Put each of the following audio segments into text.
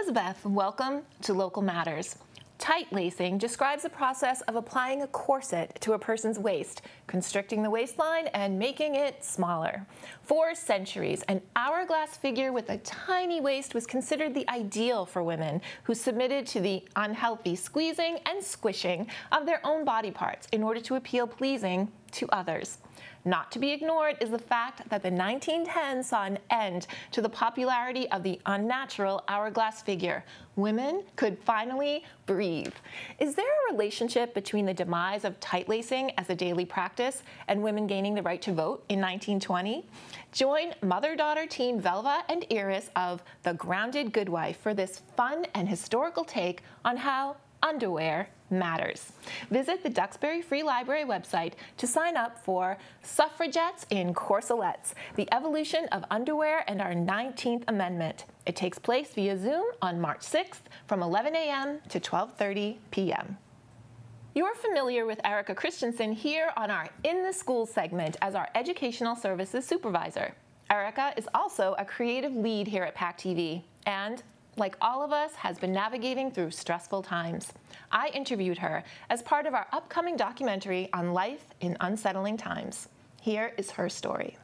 Elizabeth. Welcome to Local Matters. Tight lacing describes the process of applying a corset to a person's waist, constricting the waistline and making it smaller. For centuries, an hourglass figure with a tiny waist was considered the ideal for women who submitted to the unhealthy squeezing and squishing of their own body parts in order to appeal pleasing to others. Not to be ignored is the fact that the 1910s saw an end to the popularity of the unnatural hourglass figure. Women could finally breathe. Is there a relationship between the demise of tight lacing as a daily practice and women gaining the right to vote in 1920? Join mother-daughter team Velva and Iris of The Grounded Goodwife for this fun and historical take on how underwear matters. Visit the Duxbury Free Library website to sign up for Suffragettes in Corselettes, the evolution of underwear and our 19th Amendment. It takes place via Zoom on March 6th from 11 a.m. to 12:30 p.m. You're familiar with Erika Christensen here on our In the Schools segment as our Educational Services Supervisor. Erika is also a creative lead here at PAC TV and, like all of us, has been navigating through stressful times. I interviewed her as part of our upcoming documentary on life in unsettling times. Here is her story.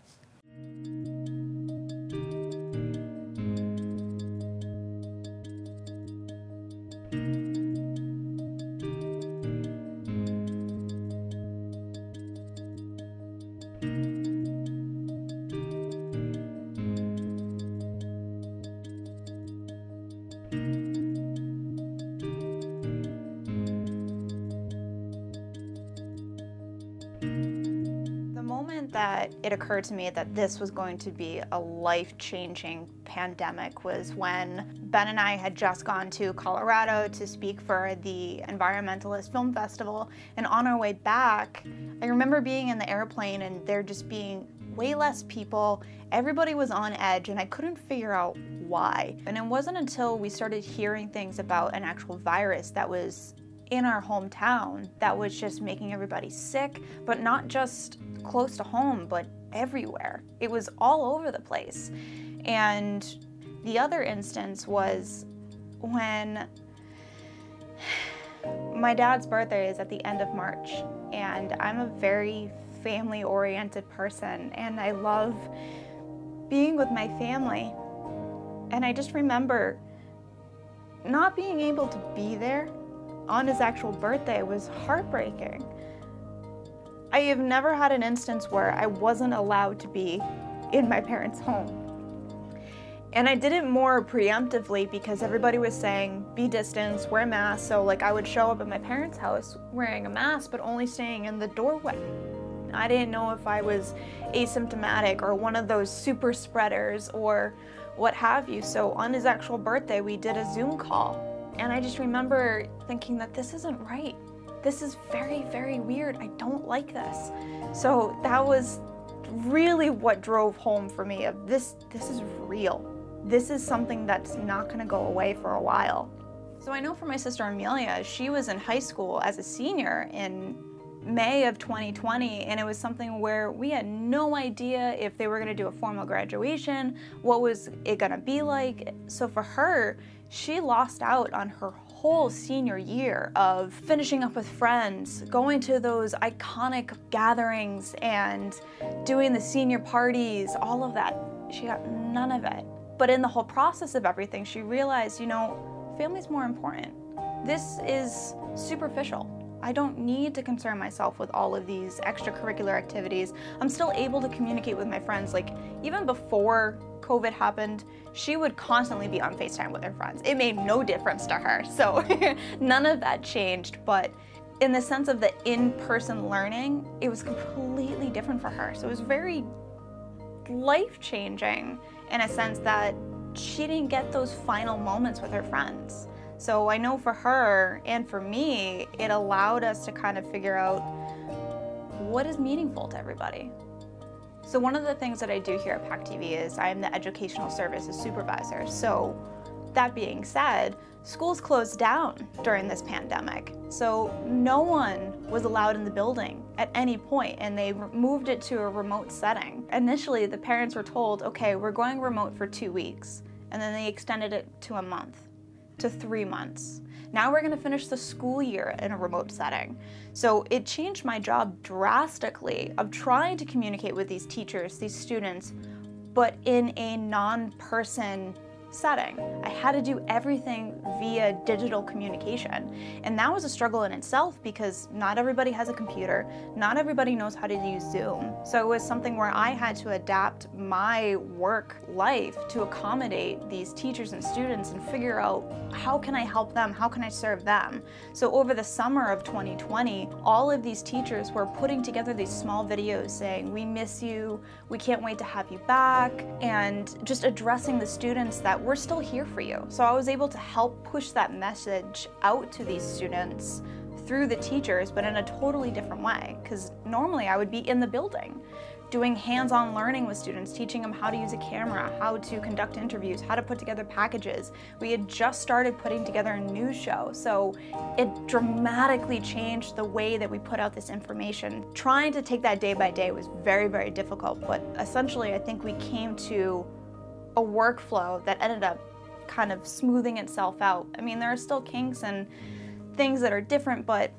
That it occurred to me that this was going to be a life-changing pandemic was when Ben and I had just gone to Colorado to speak for the Environmentalist Film Festival, and on our way back, I remember being in the airplane and there just being way less people. Everybody was on edge and I couldn't figure out why. And it wasn't until we started hearing things about an actual virus that was in our hometown that was just making everybody sick, but not just close to home, but everywhere. It was all over the place. And the other instance was when my dad's birthday is at the end of March, and I'm a very family-oriented person, and I love being with my family. And I just remember not being able to be there on his actual birthday was heartbreaking. I have never had an instance where I wasn't allowed to be in my parents' home. And I did it more preemptively because everybody was saying, be distanced, wear masks. So like I would show up at my parents' house wearing a mask, but only staying in the doorway. I didn't know if I was asymptomatic or one of those super spreaders or what have you. So on his actual birthday, we did a Zoom call. And I just remember thinking that this isn't right. This is very, very weird. I don't like this. So that was really what drove home for me of this is real. This is something that's not gonna go away for a while. So I know for my sister Amelia, she was in high school as a senior in May of 2020, and it was something where we had no idea if they were gonna do a formal graduation, what was it gonna be like. So for her, she lost out on her whole senior year of finishing up with friends, going to those iconic gatherings and doing the senior parties, all of that. She got none of it. But in the whole process of everything, she realized, you know, family's more important. This is superficial. I don't need to concern myself with all of these extracurricular activities. I'm still able to communicate with my friends. Like, even before COVID happened, she would constantly be on FaceTime with her friends. It made no difference to her, so none of that changed. But in the sense of the in-person learning, it was completely different for her. So it was very life-changing in a sense that she didn't get those final moments with her friends. So I know for her and for me, it allowed us to kind of figure out what is meaningful to everybody. So one of the things that I do here at PAC TV is I am the Educational Services Supervisor. So that being said, schools closed down during this pandemic. So no one was allowed in the building at any point, and they moved it to a remote setting. Initially, the parents were told, okay, we're going remote for 2 weeks, and then they extended it to a month. to 3 months. Now we're gonna finish the school year in a remote setting. So it changed my job drastically of trying to communicate with these teachers, these students, but in a non-person setting. I had to do everything via digital communication. And that was a struggle in itself because not everybody has a computer, not everybody knows how to use Zoom. So it was something where I had to adapt my work life to accommodate these teachers and students and figure out how can I help them, how can I serve them. So over the summer of 2020, all of these teachers were putting together these small videos saying, we miss you, we can't wait to have you back, and just addressing the students that we're still here for you. So I was able to help push that message out to these students through the teachers, but in a totally different way, because normally I would be in the building doing hands-on learning with students, teaching them how to use a camera, how to conduct interviews, how to put together packages. We had just started putting together a news show, so it dramatically changed the way that we put out this information. Trying to take that day by day was very, very difficult, but essentially I think we came to a workflow that ended up kind of smoothing itself out. I mean, there are still kinks and things that are different, but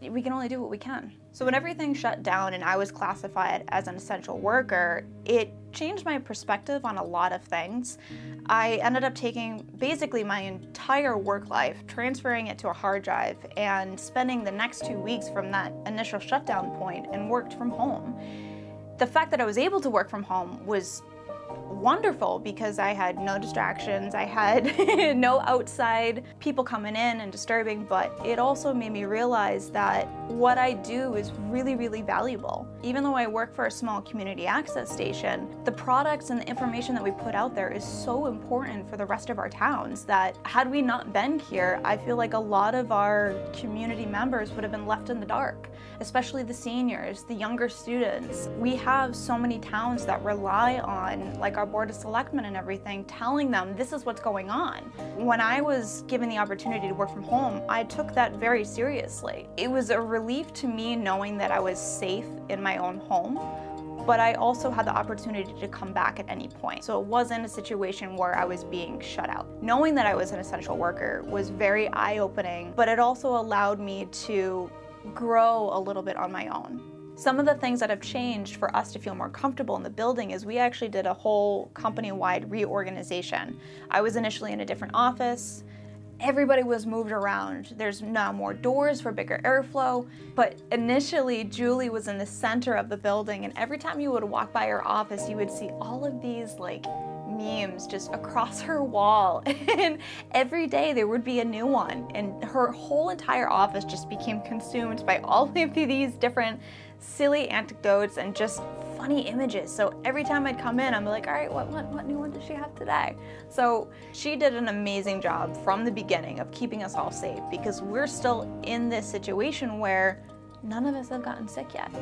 we can only do what we can. So when everything shut down and I was classified as an essential worker, it changed my perspective on a lot of things. I ended up taking basically my entire work life, transferring it to a hard drive, and spending the next 2 weeks from that initial shutdown point and worked from home. The fact that I was able to work from home was wonderful because I had no distractions, I had no outside people coming in and disturbing, but it also made me realize that what I do is really, really valuable. Even though I work for a small community access station, the products and the information that we put out there is so important for the rest of our towns that had we not been here, I feel like a lot of our community members would have been left in the dark, especially the seniors, the younger students. We have so many towns that rely on like our Board of Selectmen and everything, telling them this is what's going on. When I was given the opportunity to work from home, I took that very seriously. It was a relief to me knowing that I was safe in my own home, but I also had the opportunity to come back at any point. So it wasn't a situation where I was being shut out. Knowing that I was an essential worker was very eye-opening, but it also allowed me to grow a little bit on my own. Some of the things that have changed for us to feel more comfortable in the building is we actually did a whole company-wide reorganization. I was initially in a different office. Everybody was moved around. There's now more doors for bigger airflow, but initially Julie was in the center of the building, and every time you would walk by her office, you would see all of these like memes just across her wall, and every day there would be a new one, and her whole entire office just became consumed by all of these different silly anecdotes and just funny images. So every time I'd come in, I'm like, all right, what new one does she have today? So she did an amazing job from the beginning of keeping us all safe, because we're still in this situation where none of us have gotten sick yet.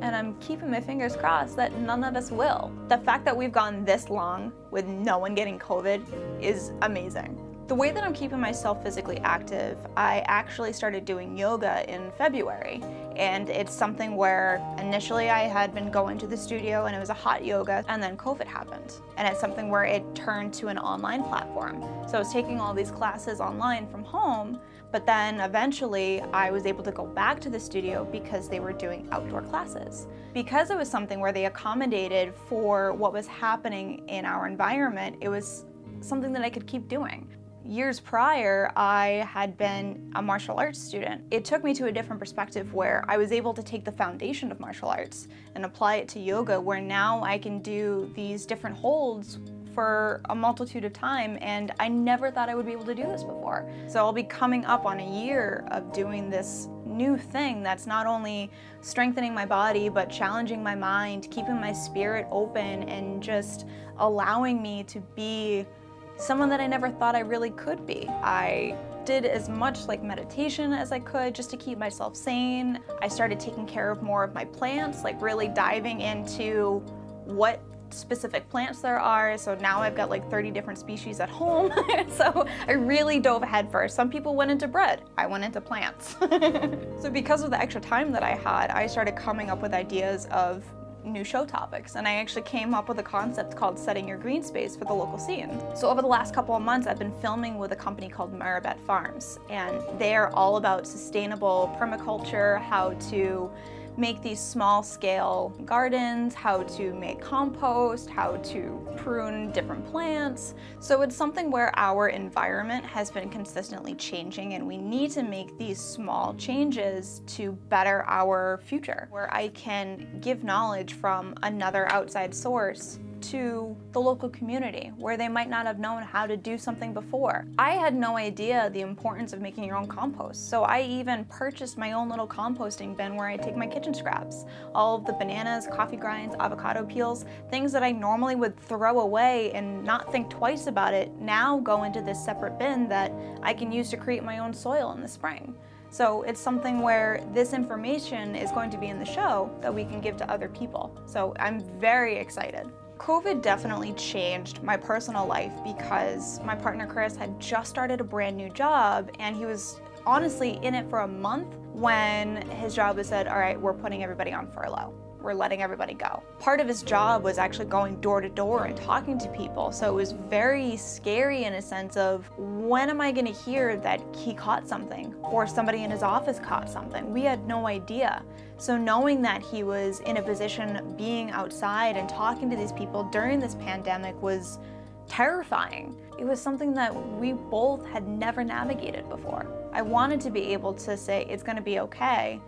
And I'm keeping my fingers crossed that none of us will. The fact that we've gone this long with no one getting COVID is amazing. The way that I'm keeping myself physically active, I actually started doing yoga in February. And it's something where initially I had been going to the studio and it was a hot yoga, and then COVID happened. And it's something where it turned to an online platform. So I was taking all these classes online from home, but then eventually I was able to go back to the studio because they were doing outdoor classes. Because it was something where they accommodated for what was happening in our environment, it was something that I could keep doing. Years prior, I had been a martial arts student. It took me to a different perspective where I was able to take the foundation of martial arts and apply it to yoga, where now I can do these different holds for a multitude of time, and I never thought I would be able to do this before. So I'll be coming up on a year of doing this new thing that's not only strengthening my body, but challenging my mind, keeping my spirit open, and just allowing me to be someone that I never thought I really could be. I did as much like meditation as I could just to keep myself sane. I started taking care of more of my plants, like really diving into what specific plants there are. So now I've got like 30 different species at home. So I really dove head first. Some people went into bread, I went into plants. So because of the extra time that I had, I started coming up with ideas of new show topics, and I actually came up with a concept called setting your green space for the local scene. So over the last couple of months, I've been filming with a company called Maribet Farms, and they're all about sustainable permaculture, how to make these small-scale gardens, how to make compost, how to prune different plants. So it's something where our environment has been consistently changing, and we need to make these small changes to better our future, where I can give knowledge from another outside source to the local community where they might not have known how to do something before. I had no idea the importance of making your own compost, so I even purchased my own little composting bin where I take my kitchen scraps. All of the bananas, coffee grinds, avocado peels, things that I normally would throw away and not think twice about it, now go into this separate bin that I can use to create my own soil in the spring. So it's something where this information is going to be in the show that we can give to other people. So I'm very excited. COVID definitely changed my personal life because my partner Chris had just started a brand new job, and he was honestly in it for a month when his job was said, all right, we're putting everybody on furlough. We're letting everybody go. Part of his job was actually going door to door and talking to people. So it was very scary in a sense of, when am I gonna hear that he caught something or somebody in his office caught something? We had no idea. So knowing that he was in a position being outside and talking to these people during this pandemic was terrifying. It was something that we both had never navigated before. I wanted to be able to say it's gonna be okay,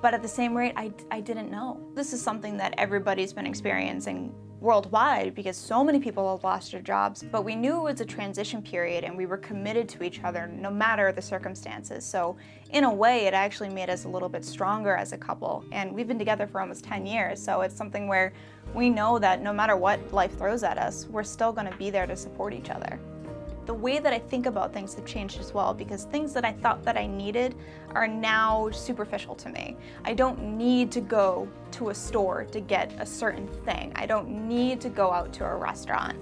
but at the same rate, I didn't know. This is something that everybody's been experiencing worldwide because so many people have lost their jobs, but we knew it was a transition period and we were committed to each other no matter the circumstances. So in a way, it actually made us a little bit stronger as a couple, and we've been together for almost 10 years, so it's something where we know that no matter what life throws at us, we're still gonna be there to support each other. The way that I think about things have changed as well, because things that I thought that I needed are now superficial to me. I don't need to go to a store to get a certain thing. I don't need to go out to a restaurant,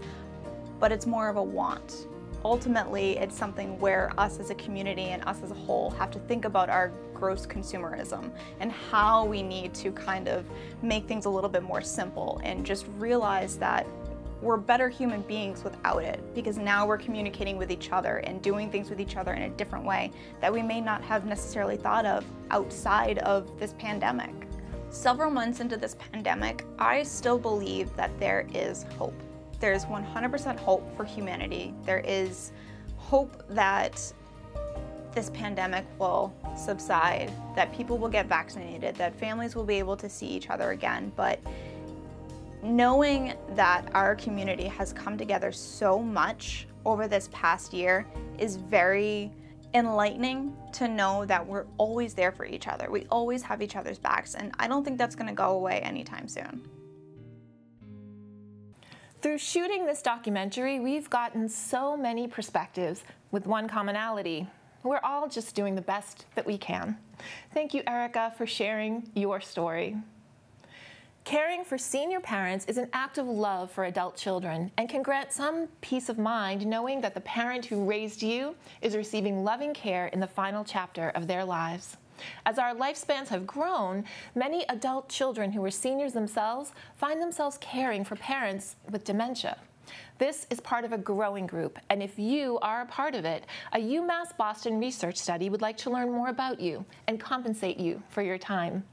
but it's more of a want. Ultimately, it's something where us as a community and us as a whole have to think about our gross consumerism and how we need to kind of make things a little bit more simple and just realize that we're better human beings without it, because now we're communicating with each other and doing things with each other in a different way that we may not have necessarily thought of outside of this pandemic. Several months into this pandemic, I still believe that there is hope. There's 100% hope for humanity. There is hope that this pandemic will subside, that people will get vaccinated, that families will be able to see each other again. But knowing that our community has come together so much over this past year is very enlightening to know that we're always there for each other. We always have each other's backs, and I don't think that's going to go away anytime soon. Through shooting this documentary, we've gotten so many perspectives with one commonality. We're all just doing the best that we can. Thank you, Erika, for sharing your story. Caring for senior parents is an act of love for adult children and can grant some peace of mind knowing that the parent who raised you is receiving loving care in the final chapter of their lives. As our lifespans have grown, many adult children who are seniors themselves find themselves caring for parents with dementia. This is part of a growing group, and if you are a part of it, a UMass Boston research study would like to learn more about you and compensate you for your time.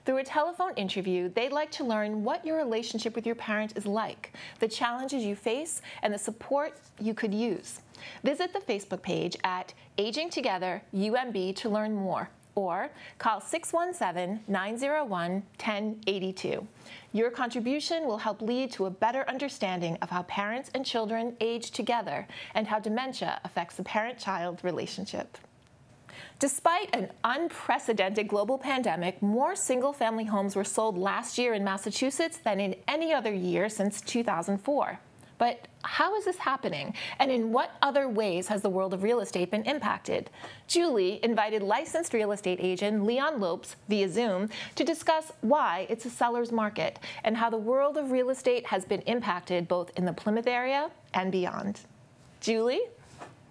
Through a telephone interview, they'd like to learn what your relationship with your parent is like, the challenges you face, and the support you could use. Visit the Facebook page at Aging Together UMB to learn more, or call 617-901-1082. Your contribution will help lead to a better understanding of how parents and children age together and how dementia affects the parent-child relationship. Despite an unprecedented global pandemic, more single-family homes were sold last year in Massachusetts than in any other year since 2004. But how is this happening? And in what other ways has the world of real estate been impacted? Julie invited licensed real estate agent Leon Lopes via Zoom to discuss why it's a seller's market and how the world of real estate has been impacted both in the Plymouth area and beyond. Julie?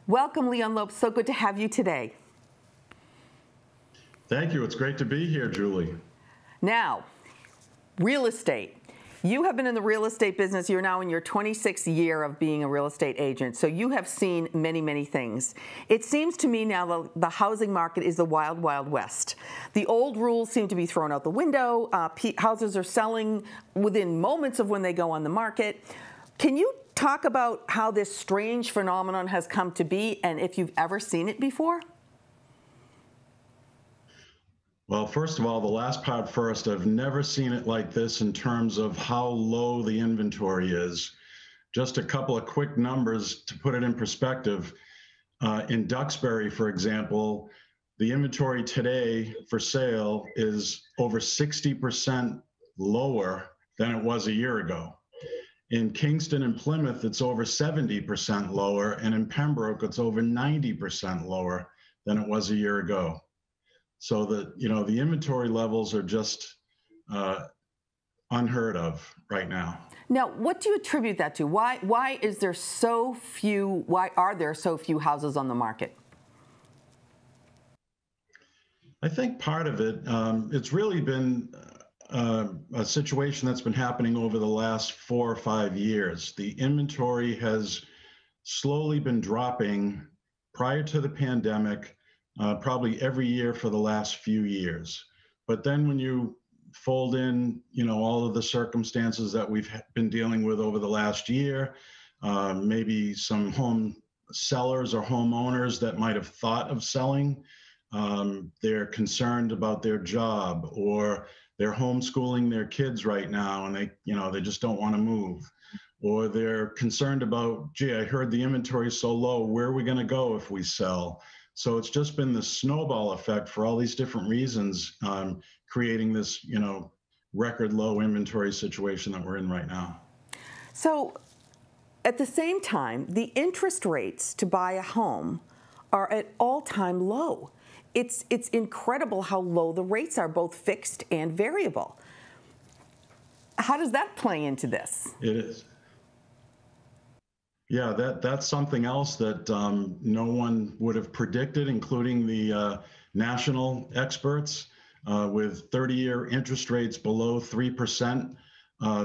Welcome, Leon Lopes. So good to have you today. Thank you. It's great to be here, Julie. Now, Real estate. You have been in the real estate business. You're now in your 26th year of being a real estate agent, so you have seen many, many things. It seems to me now the housing market is the wild, wild west. The old rules seem to be thrown out the window. Houses are selling within moments of when they go on the market. Can you talk about how this strange phenomenon has come to be, and if you've ever seen it before? Well, first of all, the last part first, I've never seen it like this in terms of how low the inventory is. Just a couple of quick numbers to put it in perspective. In Duxbury, for example, the inventory today for sale is over 60% lower than it was a year ago. In Kingston and Plymouth, it's over 70% lower, and in Pembroke, it's over 90% lower than it was a year ago. So the inventory levels are just unheard of right now. Now, what do you attribute that to? Why is there so few? Why are there so few houses on the market? I think part of it, it's really been a situation that's been happening over the last 4 or 5 years. The inventory has slowly been dropping prior to the pandemic. Probably every year for the last few years. But then when you fold in, all of the circumstances that we've been dealing with over the last year, maybe some home sellers or homeowners that might have thought of selling, they're concerned about their job, or they're homeschooling their kids right now and they just don't want to move. Or they're concerned about, gee, I heard the inventory is so low, where are we going to go if we sell? So it's just been the snowball effect for all these different reasons, creating this, record low inventory situation that we're in right now. So at the same time, the interest rates to buy a home are at all-time low. It's incredible how low the rates are, both fixed and variable. How does that play into this? It is. Yeah, that's something else that no one would have predicted, including the national experts, with 30-year interest rates below 3%.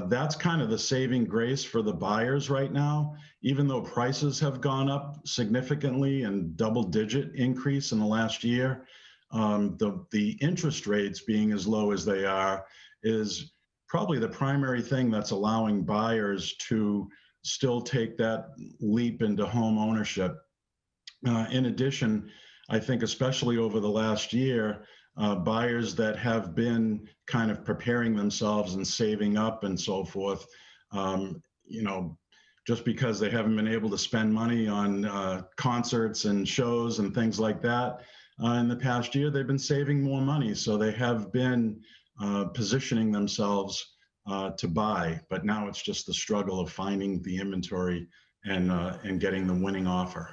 That's kind of the saving grace for the buyers right now. Even though prices have gone up significantly and double-digit increase in the last year, the interest rates being as low as they are is probably the primary thing that's allowing buyers to still take that leap into home ownership. In addition, I think especially over the last year, buyers that have been kind of preparing themselves and saving up and so forth, just because they haven't been able to spend money on concerts and shows and things like that in the past year, they've been saving more money. So they have been positioning themselves to buy, but now it's just the struggle of finding the inventory and getting the winning offer.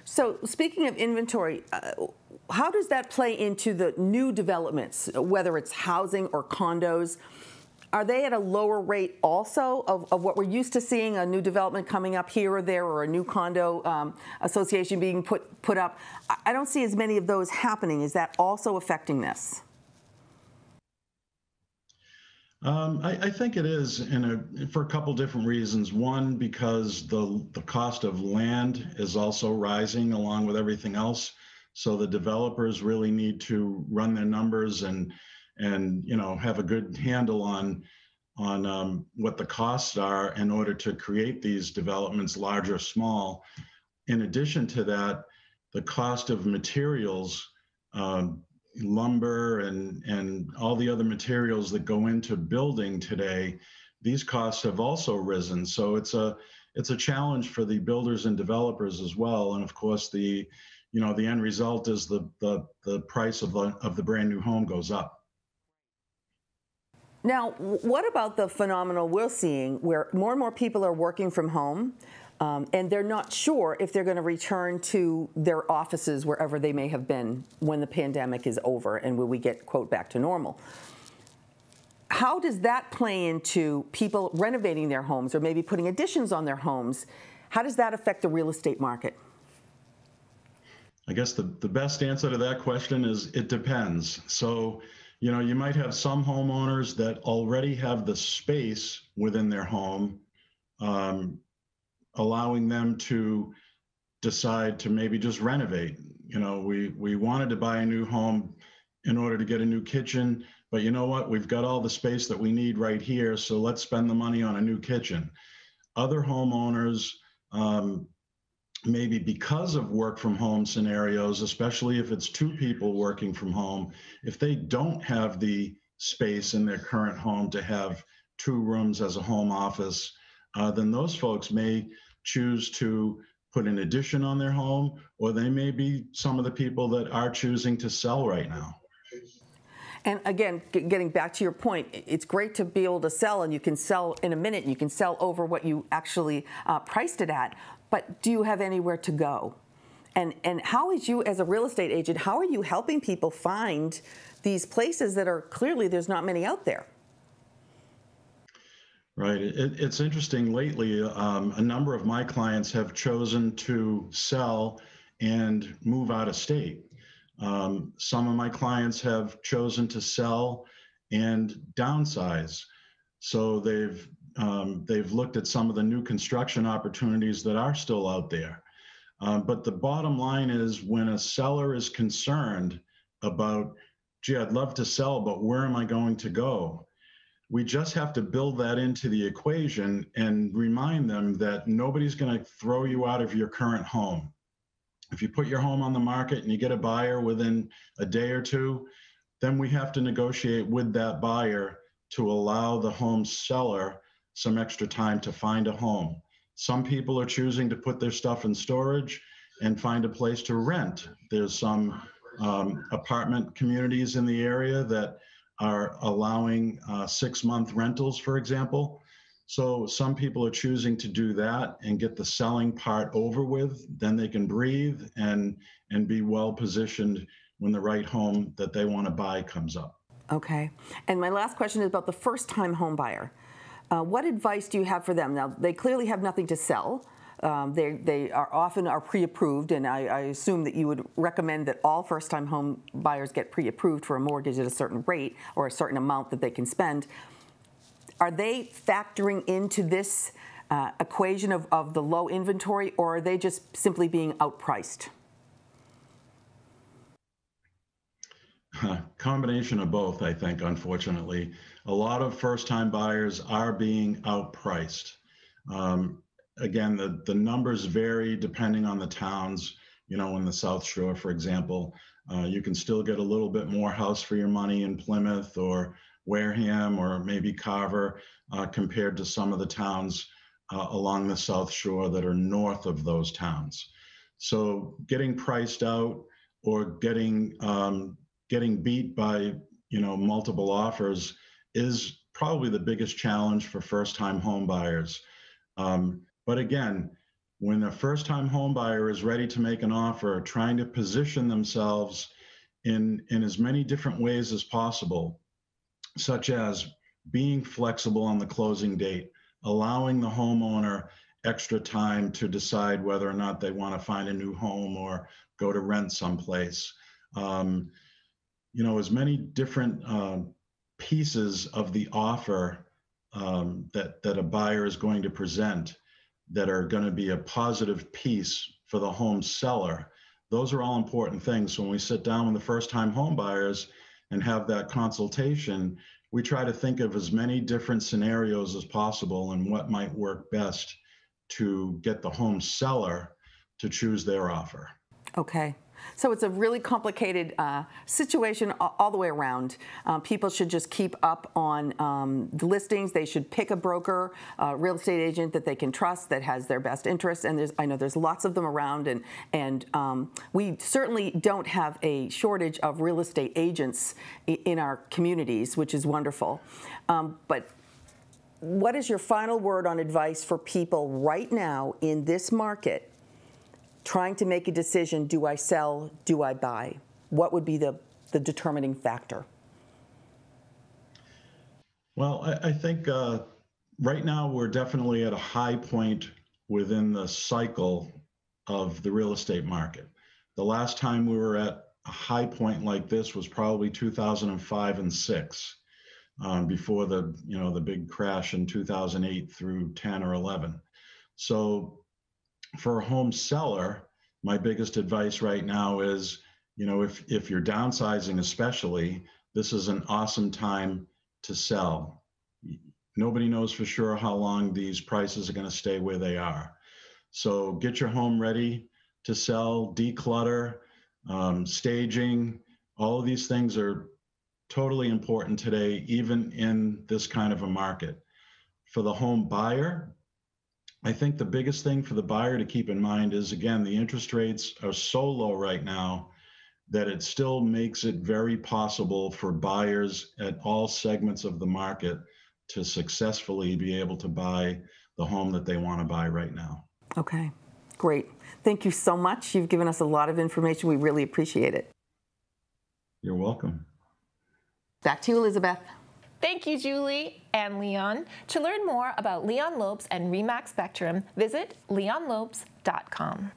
So speaking of inventory, how does that play into the new developments, whether it's housing or condos? Are they at a lower rate also of what we're used to seeing, a new development coming up here or there, or a new condo association being put up? I don't see as many of those happening. Is that also affecting this? I think it is for a couple different reasons. One, because the cost of land is also rising along with everything else. So the developers really need to run their numbers and have a good handle on what the costs are in order to create these developments, large or small. In addition to that, the cost of materials, lumber and all the other materials that go into building today, these costs have also risen. So it's a challenge for the builders and developers as well. And of course, the end result is the price of the brand new home goes up. Now, what about the phenomenon we're seeing where more and more people are working from home and they're not sure if they're going to return to their offices wherever they may have been when the pandemic is over and when we get, quote, back to normal? How does that play into people renovating their homes or maybe putting additions on their homes? How does that affect the real estate market? I guess the best answer to that question is it depends. So, You might have some homeowners that already have the space within their home, allowing them to decide to maybe just renovate. We wanted to buy a new home in order to get a new kitchen, but you know what? We've got all the space that we need right here, so let's spend the money on a new kitchen. Other homeowners, maybe because of work from home scenarios, especially if it's two people working from home, if they don't have the space in their current home to have two rooms as a home office, then those folks may choose to put an addition on their home, or they may be some of the people that are choosing to sell right now. And again, getting back to your point, it's great to be able to sell, and you can sell in a minute, and you can sell over what you actually priced it at, but do you have anywhere to go? And how is you, as a real estate agent, how are you helping people find these places that are clearly there's not many out there? Right. It's interesting lately, a number of my clients have chosen to sell and move out of state. Some of my clients have chosen to sell and downsize. So they've looked at some of the new construction opportunities that are still out there. But the bottom line is, when a seller is concerned about, gee, I'd love to sell, but where am I going to go? We just have to build that into the equation and remind them that nobody's going to throw you out of your current home. If you put your home on the market and you get a buyer within a day or two, then we have to negotiate with that buyer to allow the home seller some extra time to find a home. Some people are choosing to put their stuff in storage and find a place to rent. There's some apartment communities in the area that are allowing 6-month rentals, for example. So some people are choosing to do that and get the selling part over with. Then they can breathe and be well positioned when the right home that they want to buy comes up. Okay. And my last question is about the first-time home buyer. What advice do you have for them? Now, they clearly have nothing to sell. They are often pre-approved, and I assume that you would recommend that all first-time home buyers get pre-approved for a mortgage at a certain rate or a certain amount that they can spend. Are they factoring into this equation of the low inventory, or are they just simply being outpriced? Combination of both, I think, unfortunately. A lot of first-time buyers are being outpriced. Again, the numbers vary depending on the towns. In the South Shore, for example, you can still get a little bit more house for your money in Plymouth or Wareham or maybe Carver compared to some of the towns along the South Shore that are north of those towns. So getting priced out or getting beat by multiple offers is probably the biggest challenge for first-time home buyers. But again, when a first-time home buyer is ready to make an offer, trying to position themselves in as many different ways as possible, such as being flexible on the closing date, allowing the homeowner extra time to decide whether or not they want to find a new home or go to rent someplace. As many different pieces of the offer that a buyer is going to present that are going to be a positive piece for the home seller. Those are all important things. So when we sit down with the first-time home buyers and have that consultation, we try to think of as many different scenarios as possible and what might work best to get the home seller to choose their offer. Okay. So it's a really complicated situation all the way around. People should just keep up on the listings. They should pick a broker, real estate agent that they can trust, that has their best interests. And I know there's lots of them around, and we certainly don't have a shortage of real estate agents in our communities, which is wonderful. But what is your final word on advice for people right now in this market trying to make a decision? Do I sell? Do I buy? What would be the determining factor? Well, I think right now we're definitely at a high point within the cycle of the real estate market. The last time we were at a high point like this was probably 2005 and 6, before the big crash in 2008 through 10 or 11. So for a home seller, my biggest advice right now is, if you're downsizing especially, this is an awesome time to sell. Nobody knows for sure how long these prices are going to stay where they are. So get your home ready to sell, declutter, staging. All of these things are totally important today, even in this kind of a market. For the home buyer, I think the biggest thing for the buyer to keep in mind is, again, the interest rates are so low right now that it still makes it very possible for buyers at all segments of the market to successfully be able to buy the home that they want to buy right now. Okay, great. Thank you so much. You've given us a lot of information. We really appreciate it. You're welcome. Back to you, Elizabeth. Thank you, Julie and Leon. To learn more about Leon Lopes and REMAX Spectrum, visit leonlopes.com.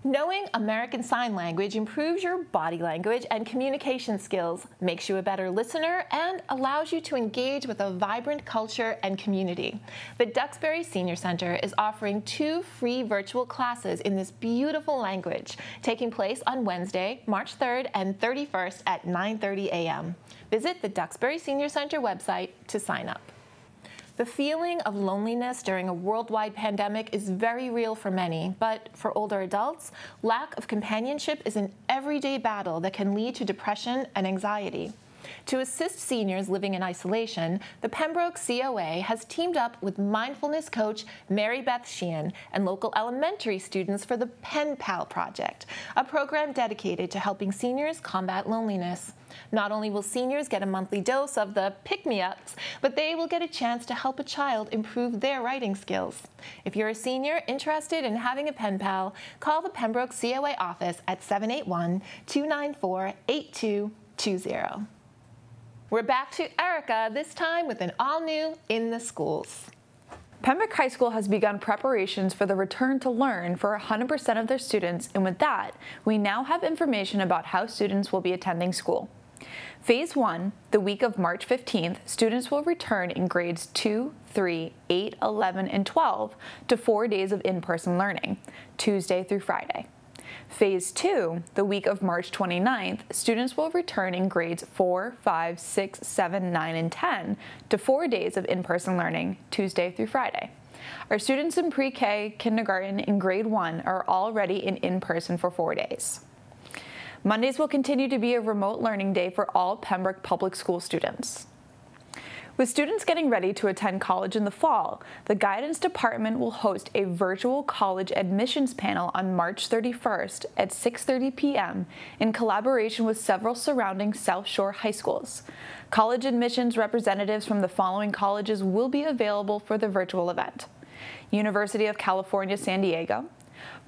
Knowing American Sign Language improves your body language and communication skills, makes you a better listener, and allows you to engage with a vibrant culture and community. The Duxbury Senior Center is offering 2 free virtual classes in this beautiful language, taking place on Wednesday, March 3rd and 31st at 9:30 a.m. Visit the Duxbury Senior Center website to sign up. The feeling of loneliness during a worldwide pandemic is very real for many, but for older adults, lack of companionship is an everyday battle that can lead to depression and anxiety. To assist seniors living in isolation, the Pembroke COA has teamed up with mindfulness coach Mary Beth Sheehan and local elementary students for the Pen Pal Project, a program dedicated to helping seniors combat loneliness. Not only will seniors get a monthly dose of the pick-me-ups, but they will get a chance to help a child improve their writing skills. If you're a senior interested in having a pen pal, call the Pembroke COA office at 781-294-8220. We're back to Erika, this time with an all-new In the Schools. Pembroke High School has begun preparations for the return to learn for 100% of their students, and with that, we now have information about how students will be attending school. Phase 1, the week of March 15th, students will return in grades 2, 3, 8, 11, and 12 to 4 days of in-person learning, Tuesday through Friday. Phase 2, the week of March 29th, students will return in grades 4, 5, 6, 7, 9, and 10 to 4 days of in-person learning, Tuesday through Friday. Our students in pre-K, kindergarten, and grade 1 are already in-person for 4 days. Mondays will continue to be a remote learning day for all Pembroke public school students. With students getting ready to attend college in the fall, the Guidance Department will host a virtual college admissions panel on March 31st at 6:30 p.m. in collaboration with several surrounding South Shore high schools. College admissions representatives from the following colleges will be available for the virtual event: University of California, San Diego,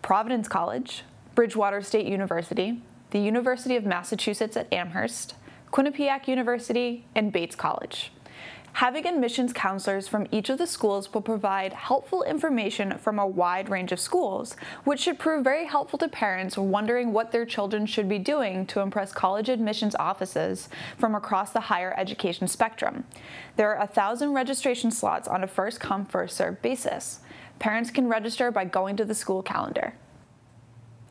Providence College, Bridgewater State University, the University of Massachusetts at Amherst, Quinnipiac University, and Bates College. Having admissions counselors from each of the schools will provide helpful information from a wide range of schools, which should prove very helpful to parents wondering what their children should be doing to impress college admissions offices from across the higher education spectrum. There are 1,000 registration slots on a first-come, first-served basis. Parents can register by going to the school calendar.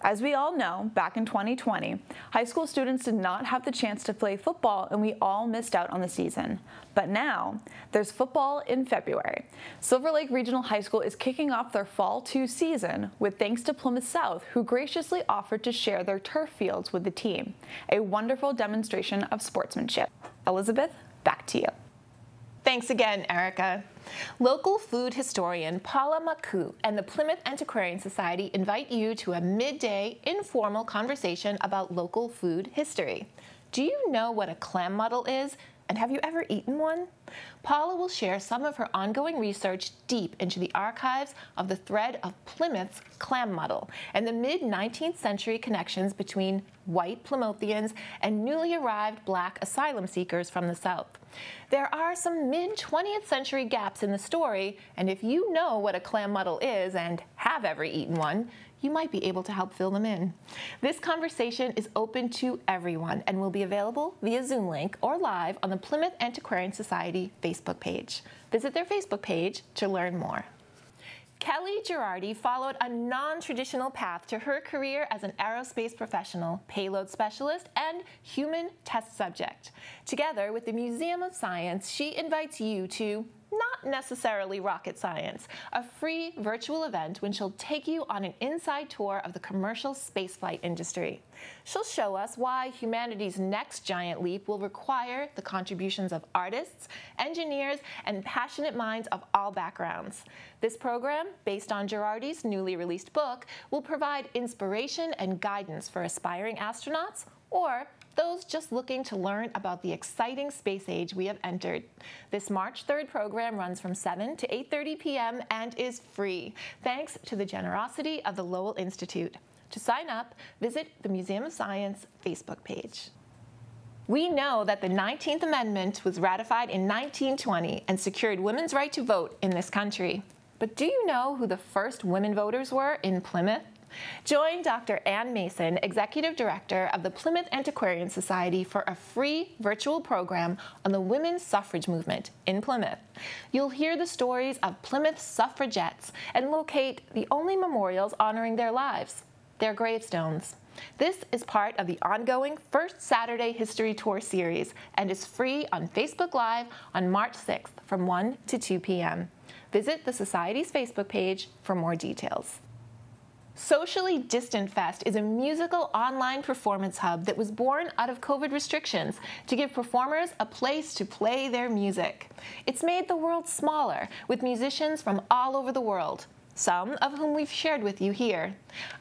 As we all know, back in 2020, high school students did not have the chance to play football and we all missed out on the season. But now, there's football in February. Silver Lake Regional High School is kicking off their Fall 2 season with thanks to Plymouth South, who graciously offered to share their turf fields with the team. A wonderful demonstration of sportsmanship. Elizabeth, back to you. Thanks again, Erika. Local food historian Paula Maku and the Plymouth Antiquarian Society invite you to a midday informal conversation about local food history. Do you know what a clam muddle is? And have you ever eaten one? Paula will share some of her ongoing research deep into the archives of the thread of Plymouth's clam muddle and the mid-19th century connections between white Plymouthians and newly arrived black asylum seekers from the South. There are some mid-20th century gaps in the story, and if you know what a clam muddle is and have ever eaten one, you might be able to help fill them in. This conversation is open to everyone and will be available via Zoom link or live on the Plymouth Antiquarian Society Facebook page. Visit their Facebook page to learn more. Kelly Girardi followed a non-traditional path to her career as an aerospace professional, payload specialist, and human test subject. Together with the Museum of Science, she invites you to not necessarily rocket science, a free virtual event when she'll take you on an inside tour of the commercial spaceflight industry. She'll show us why humanity's next giant leap will require the contributions of artists, engineers, and passionate minds of all backgrounds. This program, based on Girardi's newly released book, will provide inspiration and guidance for aspiring astronauts or those just looking to learn about the exciting space age we have entered. This March 3rd program runs from 7 to 8:30 p.m. and is free, thanks to the generosity of the Lowell Institute. To sign up, visit the Museum of Science Facebook page. We know that the 19th Amendment was ratified in 1920 and secured women's right to vote in this country. But do you know who the first women voters were in Plymouth? Join Dr. Ann Mason, Executive Director of the Plymouth Antiquarian Society, for a free virtual program on the women's suffrage movement in Plymouth. You'll hear the stories of Plymouth suffragettes and locate the only memorials honoring their lives, their gravestones. This is part of the ongoing First Saturday History Tour series and is free on Facebook Live on March 6th from 1 to 2 p.m. Visit the Society's Facebook page for more details. Socially Distant Fest is a musical online performance hub that was born out of COVID restrictions to give performers a place to play their music. It's made the world smaller, with musicians from all over the world, some of whom we've shared with you here.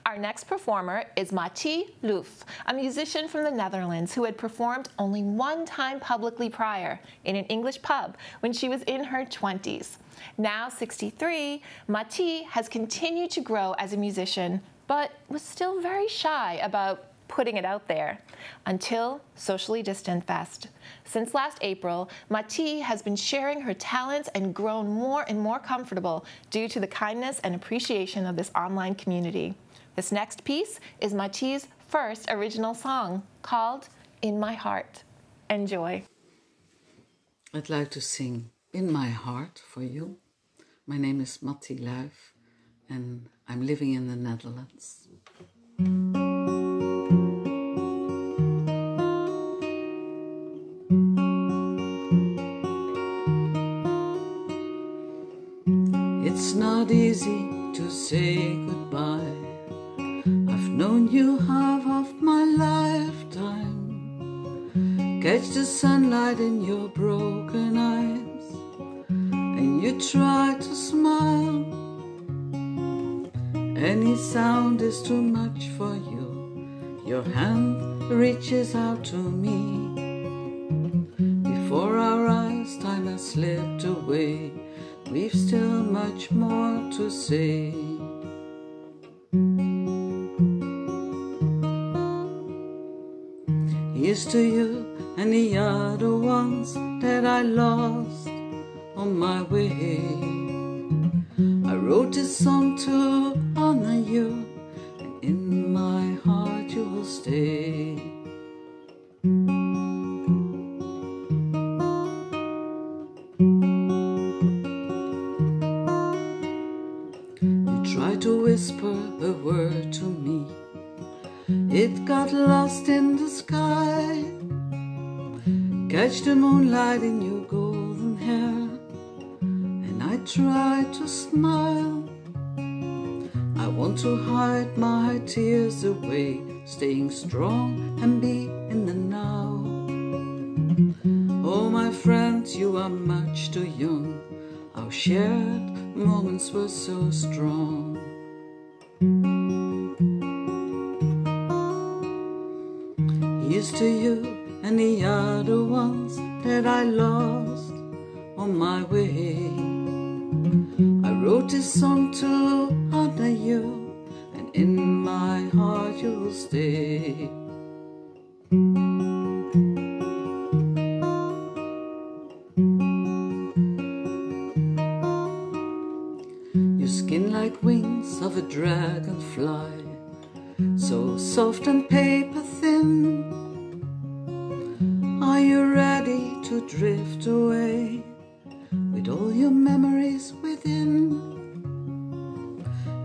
Our next performer is Luff, a musician from the Netherlands who had performed only one time publicly prior, in an English pub, when she was in her 20s. Now 63, Mati has continued to grow as a musician, but was still very shy about putting it out there, until Socially Distant Fest. Since last April, Mati has been sharing her talents and grown more and more comfortable due to the kindness and appreciation of this online community. This next piece is Mati's first original song, called In My Heart. Enjoy. I'd like to sing In My Heart for you. My name is Mati Luff and I'm living in the Netherlands. It's not easy to say goodbye. I've known you half of my lifetime. Catch the sunlight in your broken eyes, and you try to smile. Any sound is too much for you. Your hand reaches out to me. Before our eyes, time has slipped away. We've still much more to say. Here's to you and the other ones that I lost on my way. I wrote this song to honor you, and in my heart you will stay. To whisper a word to me, it got lost in the sky. Catch the moonlight in your golden hair, and I try to smile. I want to hide my tears away, staying strong and be in the now. Oh my friends, you are much too young. Our shared moments were so strong. Here's to you and the other ones that I lost on my way. I wrote this song to honor you, and in my heart you'll stay. Your skin like wings of a dragonfly, so soft and paper thin. Are you ready to drift away with all your memories within?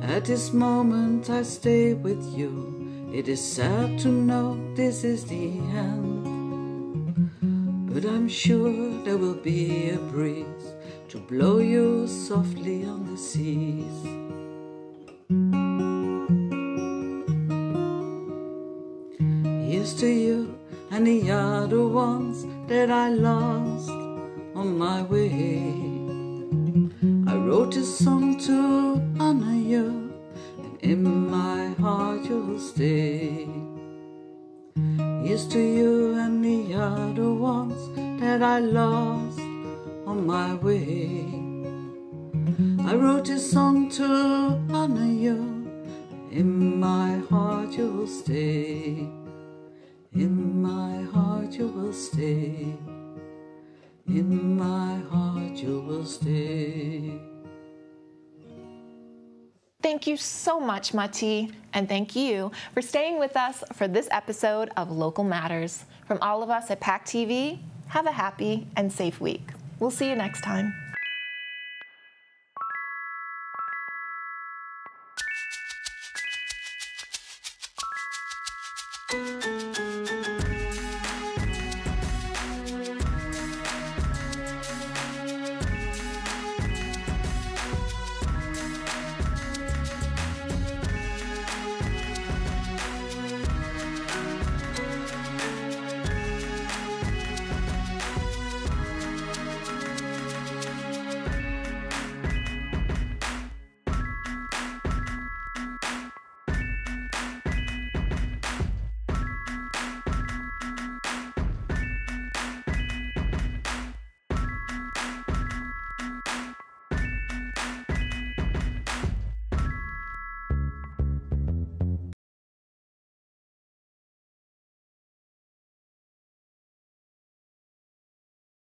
At this moment I stay with you. It is sad to know this is the end, but I'm sure there will be a breeze to blow you softly on the seas. Here's to you and the other ones that I lost on my way. I wrote a song to honor you, and in my heart you'll stay. Here's to you and the other ones that I lost on my way. I wrote a song to honor you, in my heart you will stay. In my heart you will stay. In my heart you will stay. Thank you so much, Mati, and thank you for staying with us for this episode of Local Matters. From all of us at PAC TV, have a happy and safe week. We'll see you next time.